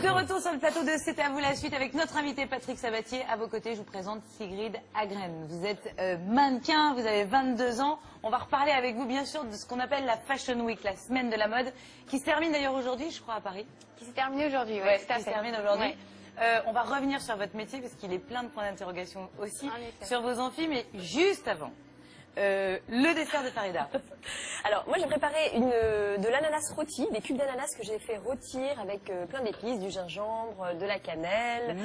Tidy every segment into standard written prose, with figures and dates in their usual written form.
De retour sur le plateau de C'est à vous la suite avec notre invité Patrick Sabatier. À vos côtés, je vous présente Sigrid Agren. Vous êtes mannequin, vous avez 22 ans. On va reparler avec vous bien sûr de ce qu'on appelle la Fashion Week, la semaine de la mode, qui se termine d'ailleurs aujourd'hui, je crois, à Paris. Qui s'est terminée aujourd'hui, oui. Ouais, qui se termine aujourd'hui. Ouais. On va revenir sur votre métier parce qu'il est plein de points d'interrogation aussi sur vos amphis, mais juste avant. Le dessert de Farida. Alors moi j'ai préparé de l'ananas rôti, des cubes d'ananas que j'ai fait rôtir avec plein d'épices, du gingembre, de la cannelle,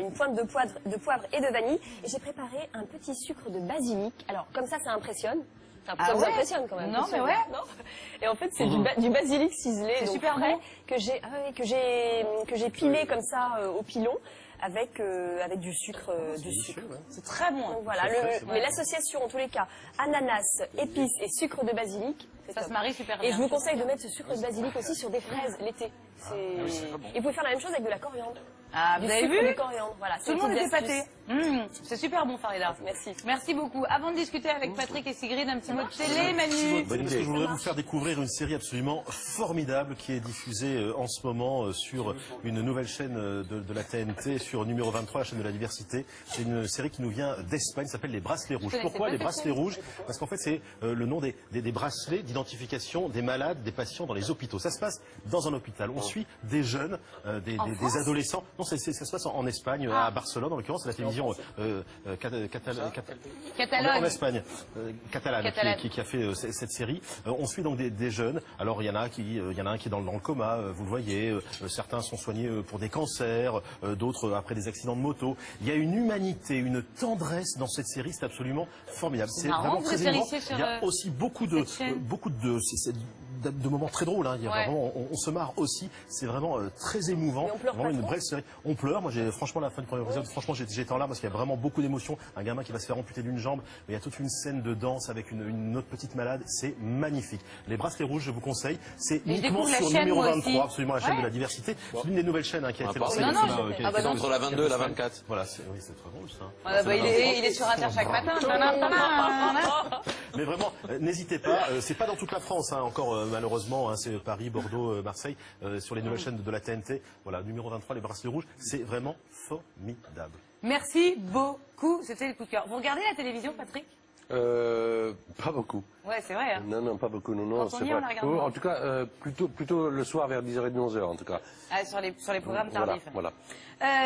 une pointe de poivre et de vanille. Et j'ai préparé un petit sucre de basilic. Alors comme ça impressionne. Ça vous impressionne quand même. Non mais ouais. Non, et en fait c'est du basilic ciselé, donc super frais, bon. que j'ai pilé comme ça au pilon. Avec du sucre dessus. Ouais. C'est très bon. Donc voilà, mais l'association en tous les cas, ananas, épices et sucre de basilic, ça se marie super bien. Et je vous conseille de mettre ce sucre de basilic aussi sur des fraises l'été. Et vous pouvez faire la même chose avec de la coriandre. Ah, vous avez vu? Du coriandre, voilà. Tout le monde est épaté. C'est super bon, Farida. Merci. Merci beaucoup. Avant de discuter avec Patrick et Sigrid, un petit mot de télé, Manu. Parce que je voudrais vous faire découvrir une série absolument formidable qui est diffusée en ce moment sur une nouvelle chaîne de la TNT, sur numéro 23, la chaîne de la diversité. C'est une série qui nous vient d'Espagne, s'appelle Les Bracelets Rouges. Pourquoi les Bracelets Rouges? Parce qu'en fait c'est le nom des bracelets d'identification des malades, des patients dans les hôpitaux. Ça se passe dans un hôpital. On suit des jeunes, des adolescents. Non, ça se passe en Espagne, à Barcelone, en l'occurrence, c'est la télévision en Espagne, catalane, qui a fait cette série. On suit donc des jeunes. Alors il y en a un qui est dans le coma, vous le voyez. Certains sont soignés pour des cancers, d'autres après des accidents de moto. Il y a une humanité, une tendresse dans cette série, c'est absolument formidable. C'est vraiment très émouvant. Il y a aussi beaucoup de moments très drôles, hein. Il y a vraiment, on se marre aussi, c'est vraiment très émouvant, vraiment une belle série. On pleure, moi franchement la fin du premier épisode, franchement j'étais en larmes parce qu'il y a vraiment beaucoup d'émotions, un gamin qui va se faire amputer d'une jambe, mais il y a toute une scène de danse avec une autre petite malade, c'est magnifique. Les Bracelets Rouges, je vous conseille, c'est uniquement sur numéro 23, absolument la chaîne de la diversité, c'est l'une des nouvelles chaînes qui a été lancée. Entre la 22 et la 24. Voilà, oui c'est très drôle ça. Il est sur Inter chaque matin. Mais vraiment, n'hésitez pas, c'est pas dans toute la France, encore malheureusement, c'est Paris, Bordeaux, Marseille, sur les nouvelles chaînes de la TNT. Voilà, numéro 23, les Bracelets Rouges, c'est vraiment formidable. Merci beaucoup, c'était le coup de cœur. Vous regardez la télévision, Patrick? Pas beaucoup. Ouais, c'est vrai. Hein. Non, pas beaucoup. Non, c'est vrai. En En tout cas, plutôt le soir vers 10h30, 11h en tout cas. Ah, sur les programmes tardifs. Voilà.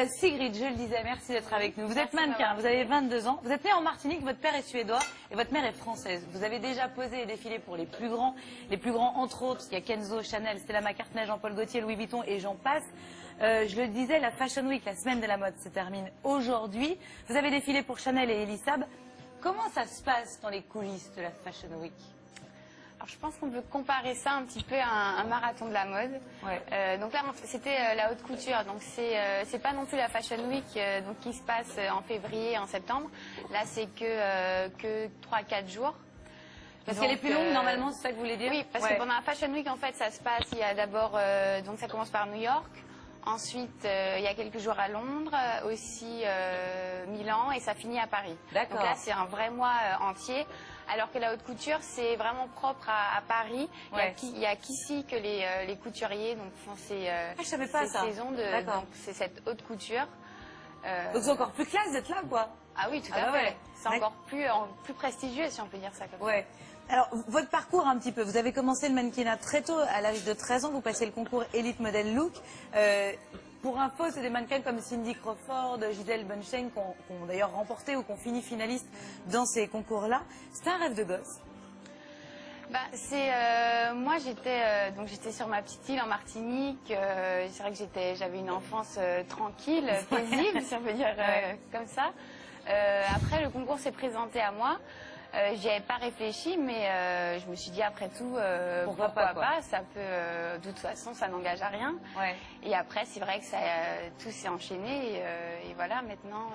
Sigrid, je le disais, merci d'être avec nous. Vous êtes mannequin, vous avez 22 ans. Vous êtes né en Martinique, votre père est suédois et votre mère est française. Vous avez déjà posé et défilé pour les plus grands entre autres. Il y a Kenzo, Chanel, Stella McCartney, Jean-Paul Gaultier, Louis Vuitton et j'en passe. Je le disais, la Fashion Week, la semaine de la mode, se termine aujourd'hui. Vous avez défilé pour Chanel et Elisab. Comment ça se passe dans les coulisses de la Fashion Week? Alors je pense qu'on peut comparer ça un petit peu à un marathon de la mode. Ouais. Donc là c'était la haute couture, donc c'est pas non plus la Fashion Week donc qui se passe en février, en septembre. Là c'est que 3-4 jours. Parce qu'elle est plus longue normalement, c'est ça que vous voulez dire? Oui, parce que pendant la Fashion Week en fait ça se passe, il y a d'abord donc ça commence par New York. Ensuite, il y a quelques jours à Londres, aussi Milan, et ça finit à Paris. Donc là, c'est un vrai mois entier. Alors que la haute couture, c'est vraiment propre à Paris. Il y a qu'ici que les couturiers font ces saisons donc c'est cette haute couture. Donc c'est encore plus classe d'être là, quoi. Ah oui, tout à fait. C'est encore plus prestigieux, si on peut dire ça comme ça. Alors, votre parcours un petit peu, vous avez commencé le mannequinat très tôt, à l'âge de 13 ans, vous passez le concours Elite Model Look. Pour info, c'est des mannequins comme Cindy Crawford, Gisèle Bunchen qui ont d'ailleurs remporté ou qui ont fini finaliste dans ces concours-là. C'était un rêve de gosse? Moi j'étais sur ma petite île en Martinique. C'est vrai que j'avais une enfance tranquille, paisible, si on peut dire comme ça. Après le concours s'est présenté à moi. J'y avais pas réfléchi, mais je me suis dit après tout, pourquoi pas, ça peut, de toute façon, ça n'engage à rien. Et après, c'est vrai que tout s'est enchaîné, et voilà, maintenant,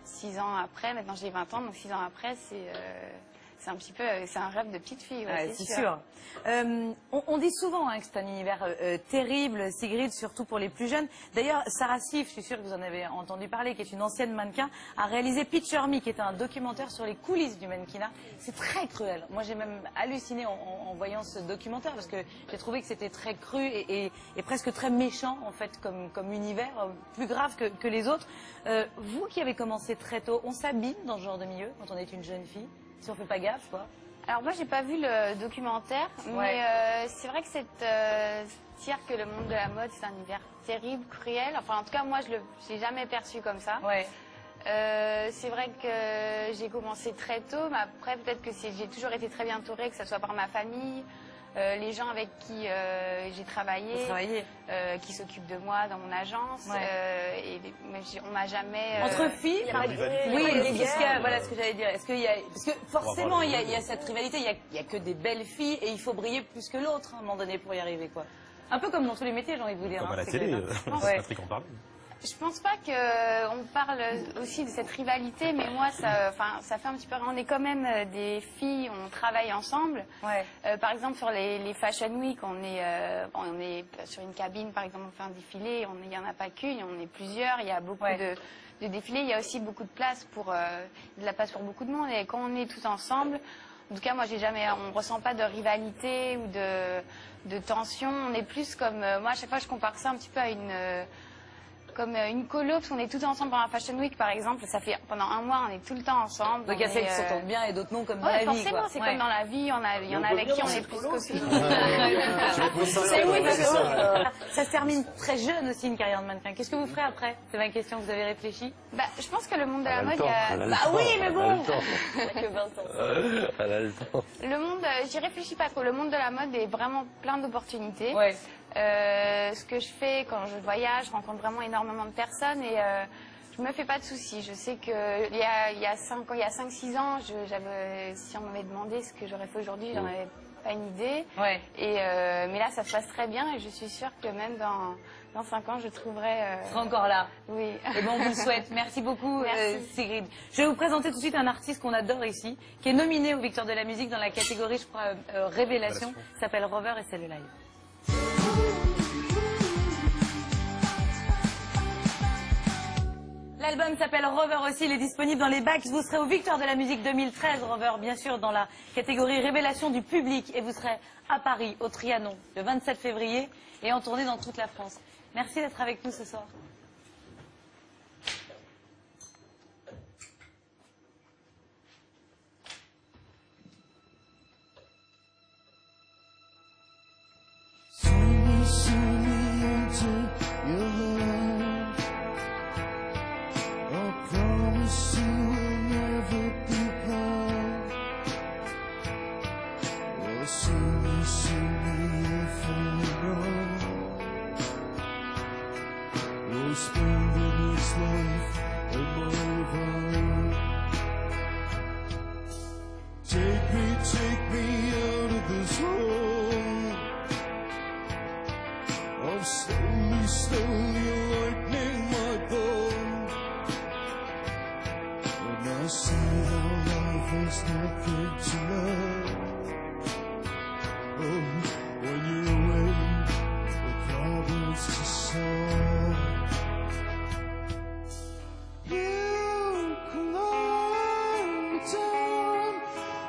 6 ans après, maintenant j'ai 20 ans, donc 6 ans après, c'est un petit peu, c'est un rêve de petite fille, ouais, Ouais, c'est sûr. On dit souvent que c'est un univers terrible, Sigrid, surtout pour les plus jeunes. D'ailleurs, Sarah Sif, je suis sûre que vous en avez entendu parler, qui est une ancienne mannequin, a réalisé Picture Me, qui est un documentaire sur les coulisses du mannequinat. C'est très cruel. Moi, j'ai même halluciné en voyant ce documentaire, parce que j'ai trouvé que c'était très cru et presque très méchant, en fait, comme univers, plus grave que les autres. Vous qui avez commencé très tôt, on s'abîme dans ce genre de milieu quand on est une jeune fille, si on fait pas gaffe, quoi. Alors moi, j'ai pas vu le documentaire, Ouais. mais c'est vrai que dire que le monde de la mode, c'est un univers terrible, cruel. Enfin, en tout cas, moi, je l'ai jamais perçu comme ça. Ouais. C'est vrai que j'ai commencé très tôt, mais après, peut-être que j'ai toujours été très bien entourée, que ce soit par ma famille, les gens avec qui j'ai travaillé, qui s'occupent de moi dans mon agence. Ouais. On m'a jamais... Entre filles, oui, voilà ce que j'allais dire. Est-ce qu'il y a, parce que forcément, il y a cette rivalité, il y a que des belles filles et il faut briller plus que l'autre à un moment donné pour y arriver, quoi. Un peu comme dans tous les métiers, j'ai envie de vous dire. Comme hein, à la c'est télé, que- Patrick en parlait. Je pense pas qu'on parle aussi de cette rivalité, mais moi, ça fait un petit peu... On est quand même des filles, on travaille ensemble. Ouais. Par exemple, sur les Fashion Week, on est sur une cabine, par exemple, on fait un défilé, il n'y en a pas qu'une, on est plusieurs, il y a beaucoup de défilés, il y a aussi beaucoup de place de la place pour beaucoup de monde. Et quand on est tous ensemble, en tout cas, moi, on ressent pas de rivalité ou de tension. On est plus comme... moi, à chaque fois, je compare ça un petit peu à comme une colo, parce qu'on est tous ensemble pendant la Fashion Week, par exemple. Ça fait pendant un mois, on est tout le temps ensemble. Donc il y a celles qui s'entendent bien et d'autres non, comme dans Ouais, la vie. forcément, c'est comme dans la vie. Il y en a avec qui on est plus copines. C'est oui, parce que ça se termine très jeune aussi, une carrière de mannequin. Qu'est-ce que vous ferez après? C'est ma question, vous avez réfléchi? Bah, je pense que le monde de la mode, Bah oui, mais bon. Que 20 ans. Elle a le temps. le monde, j'y réfléchis pas trop. Le monde de la mode est vraiment plein d'opportunités. Ouais. Ce que je fais quand je voyage, je rencontre vraiment énormément de personnes et je me fais pas de soucis. Je sais que il y a 5-6 ans, si on m'avait demandé ce que j'aurais fait aujourd'hui, j'en avais pas une idée. Ouais. Mais là, ça se passe très bien et je suis sûre que même dans 5 ans, je trouverai... Je serai encore là. Oui. Et bon, on vous le souhaite. Merci beaucoup, Merci. Sigrid. Je vais vous présenter tout de suite un artiste qu'on adore ici, qui est nominé aux Victoires de la musique dans la catégorie, je crois, Révélation. Il s'appelle Rover et c'est le live. L'album s'appelle Rover aussi, il est disponible dans les bacs. Vous serez aux Victoires de la musique 2013, Rover, bien sûr, dans la catégorie Révélation du public. Et vous serez à Paris, au Trianon, le 27 février, et en tournée dans toute la France. Merci d'être avec nous ce soir. Take me out of this hole. I'm slowly lightening my bone. And I see how life has nothing to love. Oh, when you're away, the problems to solve. You climb down,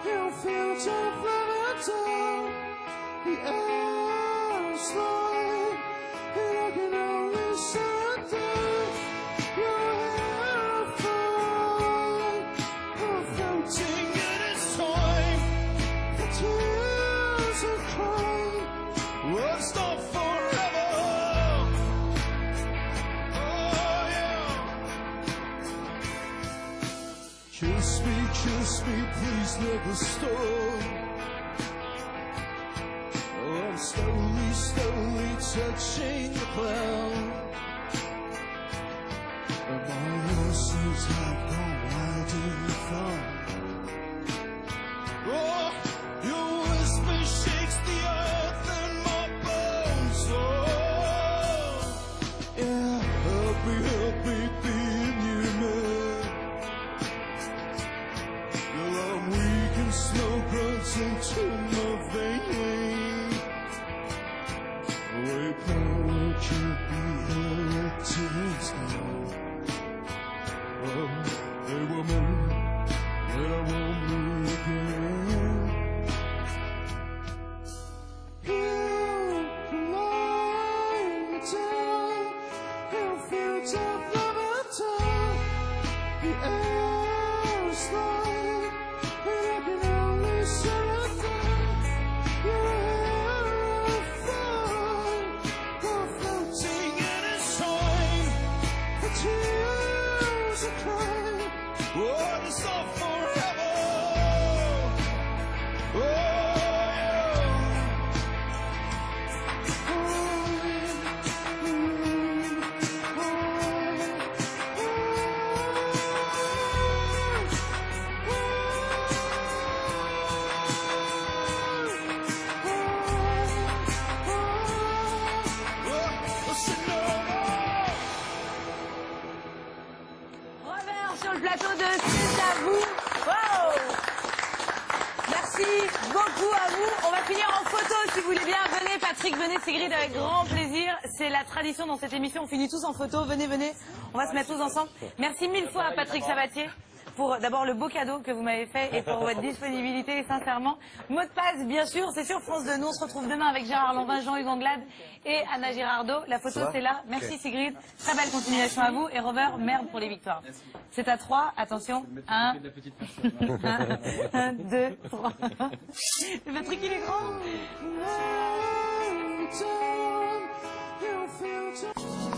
you feel so far down. The air's light, and I can only sit there. Your hair fine, I'm floating in its time. The tears are crying, what's not forever? Oh yeah. Kiss me, please never stop. Oh, I'm slowly touching the ground. And my horses have gone wild in the farm. Oh, your whisper shakes the earth and my bones. Oh, yeah, help me being human. I'm weak and slow thought you'd be here to stay. Hey woman, that I won't meet again. You lie down, you feel tough love time. The air is light, and I can only surrender. You're fine, you're floating in a sign. The tears are crying. Oh, it's all forever. Oh, yeah. Robert sur le plateau de C'est à vous. Wow. Merci beaucoup à vous. On va finir en photo si vous voulez bien. Venez Patrick, venez Sigrid avec grand plaisir. C'est la tradition dans cette émission. On finit tous en photo. Venez, venez. On va se mettre tous ensemble. Merci mille fois à Patrick Sabatier pour d'abord le beau cadeau que vous m'avez fait et pour votre disponibilité, sincèrement. Mot de passe, bien sûr, c'est sur France 2. Nous, on se retrouve demain avec Gérard Lanvin, Jean-Hugues Anglade et Anna Girardot. La photo, c'est là. Merci Sigrid. Très belle continuation à vous. Et Robert, merde pour les victoires. C'est à 3. Attention. 1, 2, 3. Patrick, il est grand. You feel